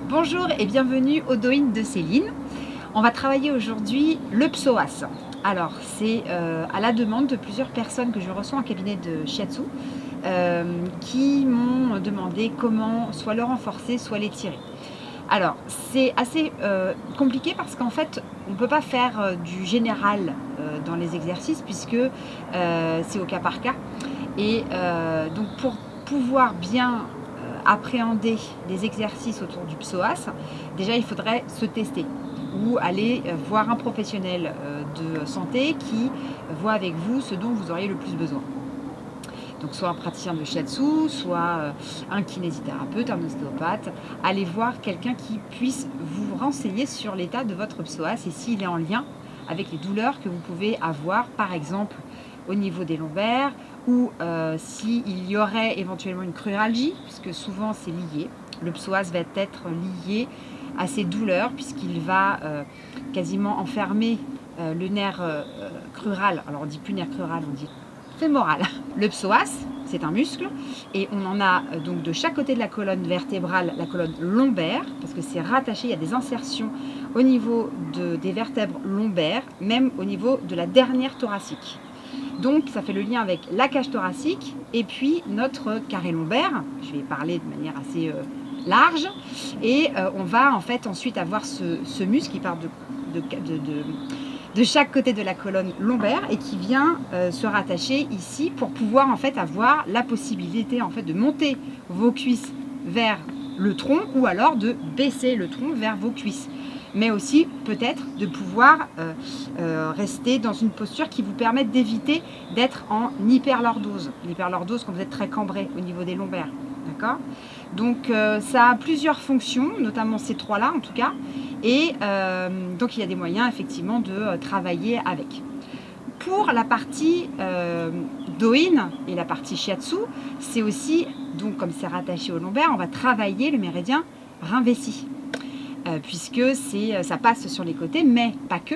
Bonjour et bienvenue au Doin de Céline. On va travailler aujourd'hui le psoas. Alors c'est à la demande de plusieurs personnes que je reçois en cabinet de shiatsu qui m'ont demandé comment soit le renforcer, soit l'étirer. Alors c'est assez compliqué parce qu'en fait on ne peut pas faire du général dans les exercices puisque c'est au cas par cas. Et donc pour pouvoir bien appréhender des exercices autour du psoas, déjà il faudrait se tester ou aller voir un professionnel de santé qui voit avec vous ce dont vous auriez le plus besoin. Donc soit un praticien de shiatsu, soit un kinésithérapeute, un ostéopathe. Allez voir quelqu'un qui puisse vous renseigner sur l'état de votre psoas et s'il est en lien avec les douleurs que vous pouvez avoir, par exemple au niveau des lombaires, ou s'il y aurait éventuellement une cruralgie, puisque souvent c'est lié. Le psoas va être lié à ces douleurs, puisqu'il va quasiment enfermer le nerf crural. Alors on dit plus nerf crural, on dit fémoral. Le psoas, c'est un muscle, et on en a donc de chaque côté de la colonne vertébrale, la colonne lombaire, parce que c'est rattaché, il y a des insertions au niveau des vertèbres lombaires, même au niveau de la dernière thoracique. Donc ça fait le lien avec la cage thoracique et puis notre carré lombaire. Je vais parler de manière assez large. Et on va en fait ensuite avoir ce muscle qui part de chaque côté de la colonne lombaire et qui vient se rattacher ici pour pouvoir en fait avoir la possibilité en fait de monter vos cuisses vers le tronc ou alors de baisser le tronc vers vos cuisses. Mais aussi peut-être de pouvoir rester dans une posture qui vous permette d'éviter d'être en hyperlordose. L'hyperlordose quand vous êtes très cambré au niveau des lombaires. D'accord ? Donc ça a plusieurs fonctions, notamment ces trois-là en tout cas. Et donc il y a des moyens effectivement de travailler avec. Pour la partie Doin et la partie shiatsu, c'est aussi, donc comme c'est rattaché au lombaire, on va travailler le méridien rein-vessie. Puisque ça passe sur les côtés, mais pas que,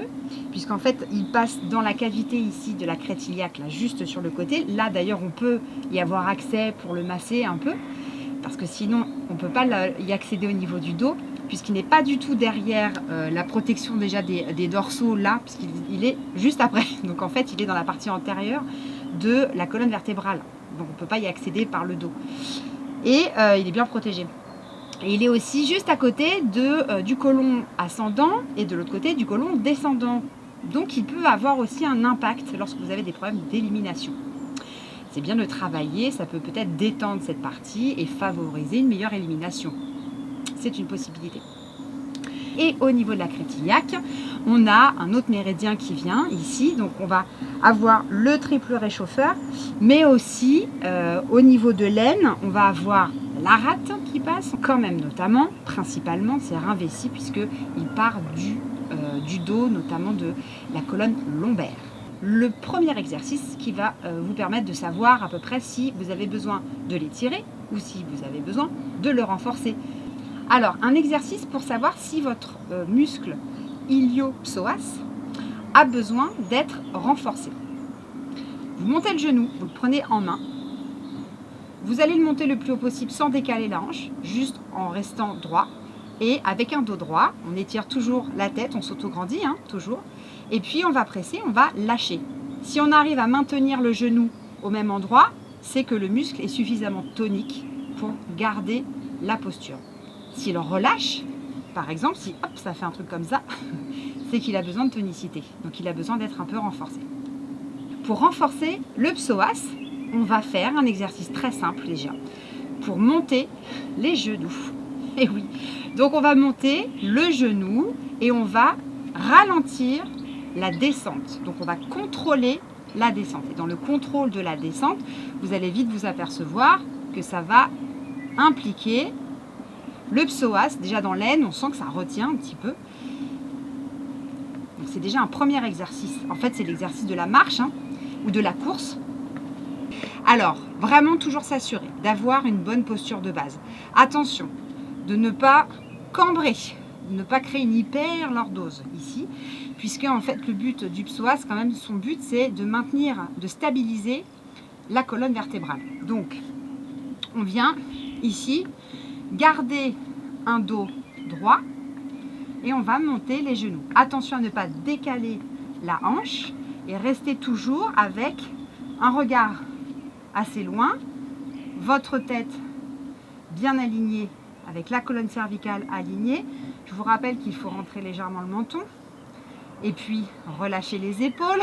puisqu'en fait il passe dans la cavité ici de la crête iliaque, là juste sur le côté. Là d'ailleurs on peut y avoir accès pour le masser un peu, parce que sinon on ne peut pas y accéder au niveau du dos, puisqu'il n'est pas du tout derrière la protection déjà des dorsaux là, puisqu'il est juste après. Donc en fait il est dans la partie antérieure de la colonne vertébrale, donc on ne peut pas y accéder par le dos. Et il est bien protégé. Et il est aussi juste à côté du côlon ascendant et de l'autre côté du côlon descendant. Donc il peut avoir aussi un impact lorsque vous avez des problèmes d'élimination. C'est bien de travailler, ça peut peut-être détendre cette partie et favoriser une meilleure élimination. C'est une possibilité. Et au niveau de la crête iliaque, on a un autre méridien qui vient ici. Donc on va avoir le triple réchauffeur, mais aussi au niveau de l'aine, on va avoir la rate qui passe, quand même notamment, principalement, c'est rein-vessie puisqu'il part du dos, notamment de la colonne lombaire. Le premier exercice qui va vous permettre de savoir à peu près si vous avez besoin de l'étirer ou si vous avez besoin de le renforcer. Alors, un exercice pour savoir si votre muscle ilio-psoas a besoin d'être renforcé. Vous montez le genou, vous le prenez en main. Vous allez le monter le plus haut possible sans décaler la hanche, juste en restant droit. Et avec un dos droit, on étire toujours la tête, on s'auto-grandit, toujours. Et puis on va presser, on va lâcher. Si on arrive à maintenir le genou au même endroit, c'est que le muscle est suffisamment tonique pour garder la posture. S'il relâche, par exemple, si hop, ça fait un truc comme ça, c'est qu'il a besoin de tonicité. Donc il a besoin d'être un peu renforcé. Pour renforcer le psoas, on va faire un exercice très simple déjà pour monter les genoux. Et oui, donc on va monter le genou et on va ralentir la descente. Donc on va contrôler la descente. Et dans le contrôle de la descente, vous allez vite vous apercevoir que ça va impliquer le psoas. Déjà dans l'aine, on sent que ça retient un petit peu. Donc c'est déjà un premier exercice. En fait, c'est l'exercice de la marche ou de la course. Alors, vraiment toujours s'assurer d'avoir une bonne posture de base. Attention, de ne pas cambrer, de ne pas créer une hyperlordose ici, puisque en fait le but du psoas, quand même, son but c'est de maintenir, de stabiliser la colonne vertébrale. Donc, on vient ici garder un dos droit et on va monter les genoux. Attention à ne pas décaler la hanche et rester toujours avec un regard assez loin, votre tête bien alignée avec la colonne cervicale alignée. Je vous rappelle qu'il faut rentrer légèrement le menton et puis relâcher les épaules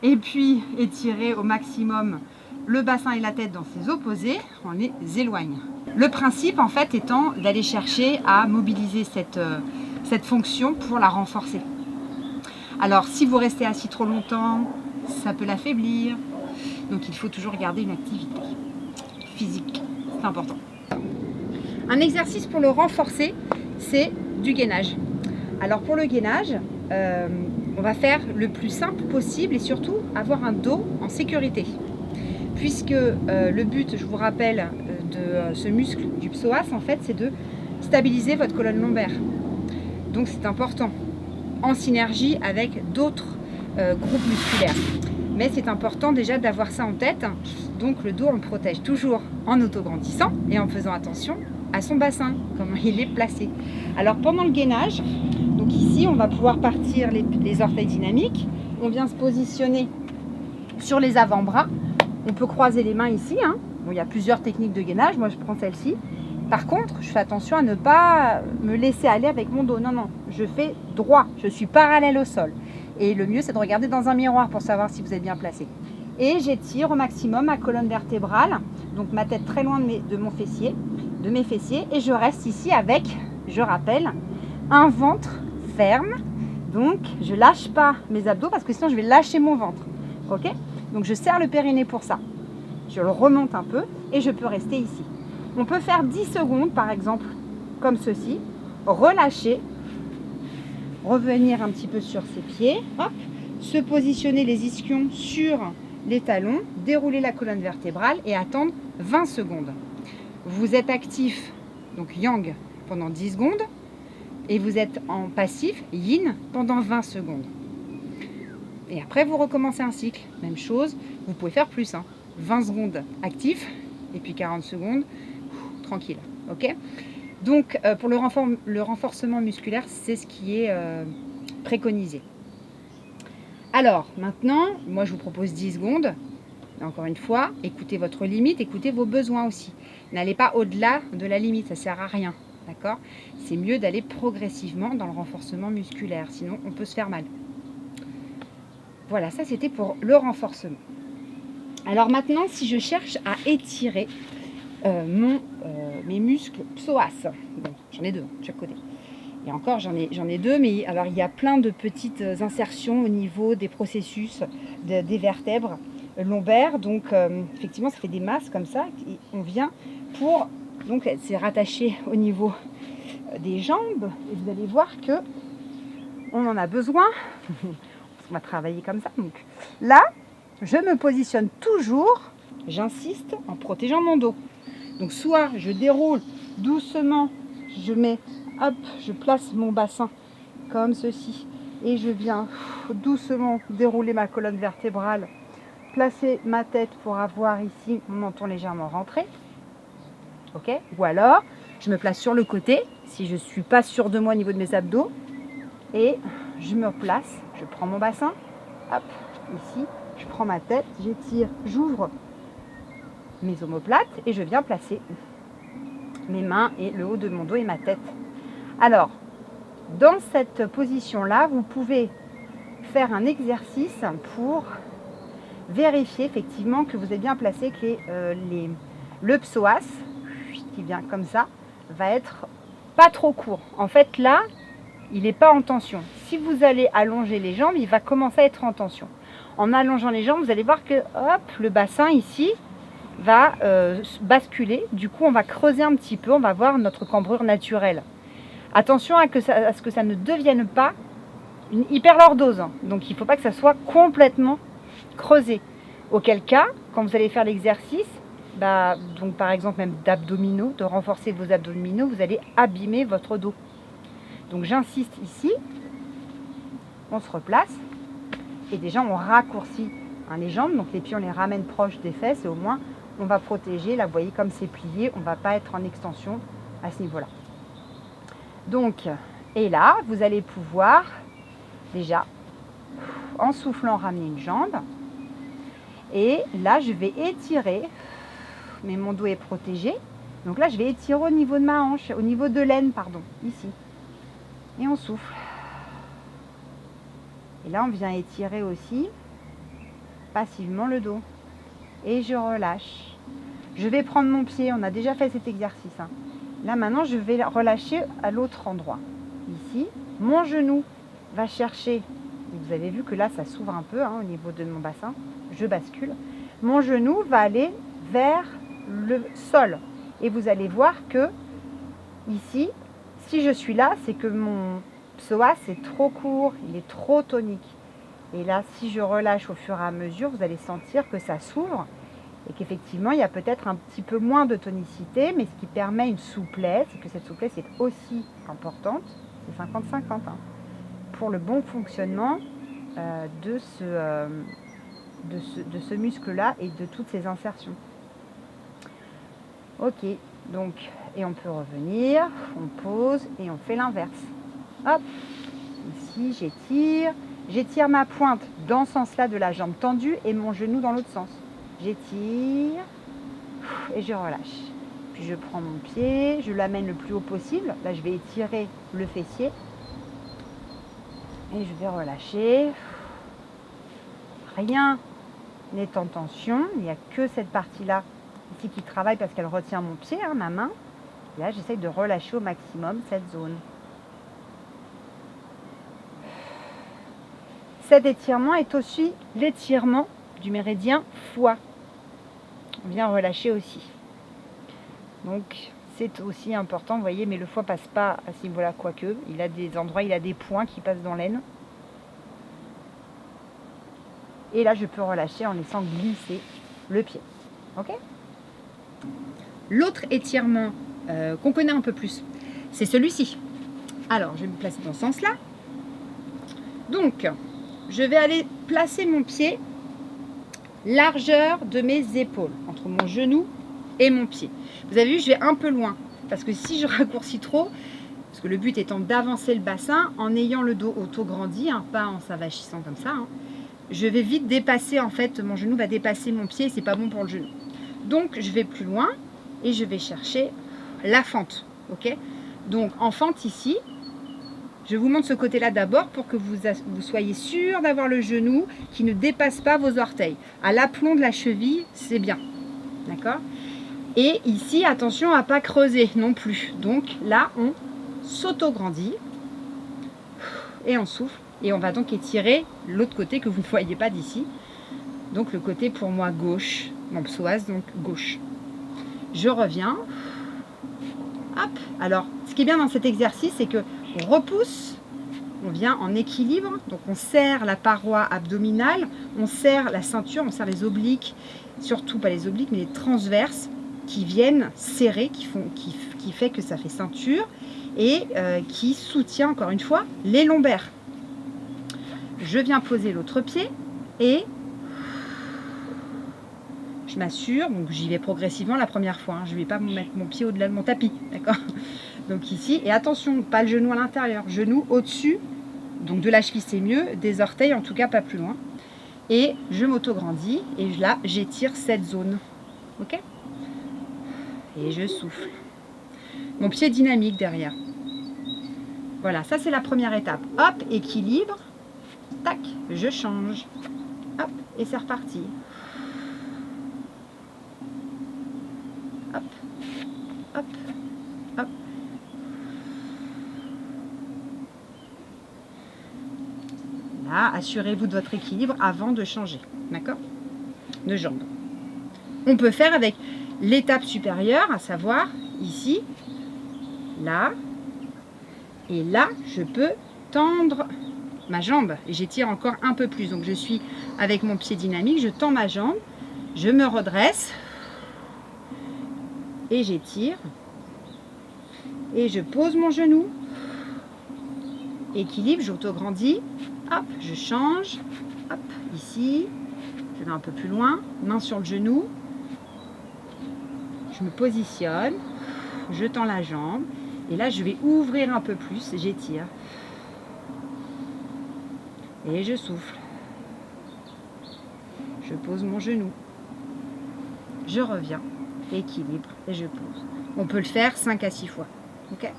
et puis étirer au maximum le bassin et la tête dans ses opposés, on les éloigne. Le principe en fait étant d'aller chercher à mobiliser cette fonction pour la renforcer. Alors si vous restez assis trop longtemps, ça peut l'affaiblir. Donc il faut toujours garder une activité physique, c'est important. Un exercice pour le renforcer, c'est du gainage. Alors pour le gainage, on va faire le plus simple possible et surtout avoir un dos en sécurité. Puisque le but, je vous rappelle, de ce muscle du psoas, en fait, c'est de stabiliser votre colonne lombaire. Donc c'est important, en synergie avec d'autres groupes musculaires. Mais c'est important déjà d'avoir ça en tête. Donc le dos, on le protège toujours en auto-grandissant et en faisant attention à son bassin, comment il est placé. Alors pendant le gainage, donc ici, on va pouvoir partir les orteils dynamiques. On vient se positionner sur les avant-bras. On peut croiser les mains ici. Bon, il y a plusieurs techniques de gainage. Moi, je prends celle-ci. Par contre, je fais attention à ne pas me laisser aller avec mon dos. Non, non, je fais droit. Je suis parallèle au sol. Et le mieux, c'est de regarder dans un miroir pour savoir si vous êtes bien placé. Et j'étire au maximum ma colonne vertébrale. Donc, ma tête très loin de mes fessiers. Et je reste ici avec, je rappelle, un ventre ferme. Donc, je ne lâche pas mes abdos parce que sinon, je vais lâcher mon ventre. Ok ? Donc je serre le périnée pour ça. Je le remonte un peu et je peux rester ici. On peut faire 10 secondes par exemple, comme ceci. Relâcher. Revenir un petit peu sur ses pieds. Hop. Se positionner les ischions sur les talons. Dérouler la colonne vertébrale et attendre 20 secondes. Vous êtes actif, donc yang, pendant 10 secondes. Et vous êtes en passif, yin, pendant 20 secondes. Et après, vous recommencez un cycle. Même chose, vous pouvez faire plus. 20 secondes actif et puis 40 secondes tranquille. Ok ? Donc, pour le renforcement musculaire, c'est ce qui est préconisé. Alors, maintenant, moi, je vous propose 10 secondes. Encore une fois, écoutez votre limite, écoutez vos besoins aussi. N'allez pas au-delà de la limite, ça ne sert à rien. D'accord ? C'est mieux d'aller progressivement dans le renforcement musculaire. Sinon, on peut se faire mal. Voilà, ça c'était pour le renforcement. Alors maintenant, si je cherche à étirer mes muscles psoas, bon, j'en ai deux de chaque côté. Et encore, j'en ai deux, mais alors il y a plein de petites insertions au niveau des processus des vertèbres lombaires. Donc effectivement, ça fait des masses comme ça. Et on vient pour, donc c'est rattaché au niveau des jambes. Et vous allez voir que on en a besoin. On va travailler comme ça. Donc là, je me positionne toujours, j'insiste, en protégeant mon dos. Donc soit je déroule doucement, je place mon bassin comme ceci. Et je viens doucement dérouler ma colonne vertébrale, placer ma tête pour avoir ici mon menton légèrement rentré. Ok ? Ou alors, je me place sur le côté, si je ne suis pas sûre de moi au niveau de mes abdos. Et je me place, je prends mon bassin, hop, ici, je prends ma tête, j'étire, j'ouvre mes omoplates et je viens placer mes mains et le haut de mon dos et ma tête. Alors, dans cette position-là, vous pouvez faire un exercice pour vérifier effectivement que vous êtes bien placé, que le psoas, qui vient comme ça, va être pas trop court. En fait, là, il n'est pas en tension. Si vous allez allonger les jambes, il va commencer à être en tension. En allongeant les jambes, vous allez voir que hop, le bassin ici va basculer. Du coup, on va creuser un petit peu, on va voir notre cambrure naturelle. Attention à ce que ça ne devienne pas une hyperlordose. Donc, il ne faut pas que ça soit complètement creusé. Auquel cas, quand vous allez faire l'exercice, donc par exemple même d'abdominaux, de renforcer vos abdominaux, vous allez abîmer votre dos. Donc j'insiste ici, on se replace et déjà on raccourcit les jambes, donc les pieds on les ramène proches des fesses et au moins on va protéger, là vous voyez comme c'est plié, on ne va pas être en extension à ce niveau-là. Donc, et là, vous allez pouvoir, déjà, en soufflant, ramener une jambe. Et là, je vais étirer, mais mon dos est protégé. Donc là, je vais étirer au niveau de ma hanche, au niveau de l'aine, pardon, ici. Et on souffle. Et là, on vient étirer aussi passivement le dos. Et je relâche. Je vais prendre mon pied, on a déjà fait cet exercice. Hein. Là, maintenant, je vais relâcher à l'autre endroit. Ici, mon genou va chercher. Vous avez vu que là, ça s'ouvre un peu hein, au niveau de mon bassin. Je bascule. Mon genou va aller vers le sol. Et vous allez voir que ici, si je suis là, c'est que mon psoas est trop court, il est trop tonique. Et là, si je relâche au fur et à mesure, vous allez sentir que ça s'ouvre et qu'effectivement, il y a peut-être un petit peu moins de tonicité, mais ce qui permet une souplesse, et que cette souplesse est aussi importante, c'est 50-50, hein, pour le bon fonctionnement de ce muscle-là et de toutes ces insertions. Ok, donc, et on peut revenir, on pose et on fait l'inverse. Hop, ici j'étire ma pointe dans ce sens-là de la jambe tendue et mon genou dans l'autre sens. J'étire et je relâche. Puis je prends mon pied, je l'amène le plus haut possible. Là, je vais étirer le fessier et je vais relâcher. Rien n'est en tension, il n'y a que cette partie-là ici qui travaille parce qu'elle retient mon pied, hein, ma main. Et là, j'essaye de relâcher au maximum cette zone. Cet étirement est aussi l'étirement du méridien foie. On vient relâcher aussi. Donc, c'est aussi important, vous voyez, mais le foie passe pas à ce niveau-là, quoique. Il a des endroits, il a des points qui passent dans l'aine. Et là, je peux relâcher en laissant glisser le pied. Ok ? L'autre étirement qu'on connaît un peu plus, c'est celui-ci. Alors, je vais me placer dans ce sens-là. Donc, je vais aller placer mon pied largeur de mes épaules, entre mon genou et mon pied. Vous avez vu, je vais un peu loin, parce que si je raccourcis trop, parce que le but étant d'avancer le bassin, en ayant le dos auto-grandi, hein, pas en s'avachissant comme ça, hein, je vais vite dépasser, en fait, mon genou va dépasser mon pied, et c'est pas bon pour le genou. Donc, je vais plus loin, et je vais chercher la fente, ok ? Donc, en fente ici, je vous montre ce côté-là d'abord pour que vous soyez sûr d'avoir le genou qui ne dépasse pas vos orteils. À l'aplomb de la cheville, c'est bien. D'accord ? Et ici, attention à ne pas creuser non plus. Donc là, on s'auto-grandit et on souffle. Et on va donc étirer l'autre côté que vous ne voyez pas d'ici. Donc le côté pour moi gauche, mon psoas, donc gauche. Je reviens. Hop. Alors, ce qui est bien dans cet exercice, c'est que on repousse, on vient en équilibre, donc on serre la paroi abdominale, on serre la ceinture, on serre les obliques, surtout pas les obliques, mais les transverses qui viennent serrer, qui fait que ça fait ceinture et qui soutient encore une fois les lombaires. Je viens poser l'autre pied et je m'assure, donc j'y vais progressivement la première fois, hein, je ne vais pas mettre mon pied au-delà de mon tapis, d'accord ? Donc ici, et attention, pas le genou à l'intérieur, genou au-dessus, donc de la cheville c'est mieux, des orteils en tout cas pas plus loin. Et je m'auto-grandis et là j'étire cette zone, ok ? Et je souffle. Mon pied dynamique derrière. Voilà, ça c'est la première étape. Hop, équilibre, tac, je change. Hop, et c'est reparti. Hop, hop, hop. Là, assurez-vous de votre équilibre avant de changer, d'accord ? De jambe. On peut faire avec l'étape supérieure, à savoir ici, là, et là, je peux tendre ma jambe et j'étire encore un peu plus. Donc je suis avec mon pied dynamique, je tends ma jambe, je me redresse et j'étire et je pose mon genou, équilibre, j'auto-grandis, hop, je change, hop, ici, je vais un peu plus loin, main sur le genou, je me positionne, je tends la jambe Et là, je vais ouvrir un peu plus, j'étire. Et je souffle. Je pose mon genou. Je reviens, équilibre et je pose. On peut le faire 5 à 6 fois. Okay,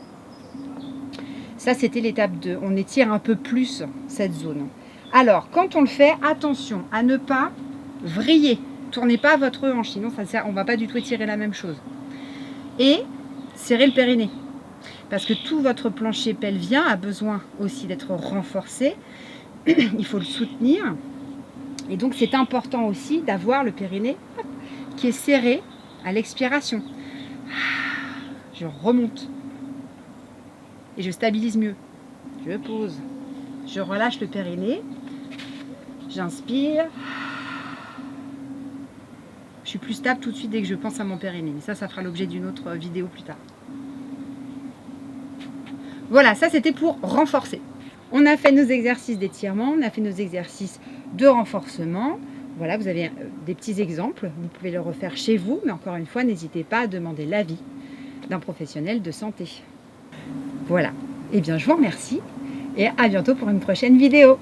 ça, c'était l'étape 2. On étire un peu plus cette zone. Alors, quand on le fait, attention à ne pas vriller. Tournez pas votre hanche, sinon on ne va pas du tout étirer la même chose. Et serrez le périnée. Parce que tout votre plancher pelvien a besoin aussi d'être renforcé. Il faut le soutenir. Et donc, c'est important aussi d'avoir le périnée qui est serré à l'expiration. Je remonte. Et je stabilise mieux. Je pose. Je relâche le périnée. J'inspire. Je suis plus stable tout de suite dès que je pense à mon périnée. Mais ça fera l'objet d'une autre vidéo plus tard. Voilà, ça c'était pour renforcer. On a fait nos exercices d'étirement, on a fait nos exercices de renforcement. Voilà, vous avez des petits exemples. Vous pouvez le refaire chez vous, mais encore une fois, n'hésitez pas à demander l'avis d'un professionnel de santé. Voilà. Eh bien, je vous remercie et à bientôt pour une prochaine vidéo.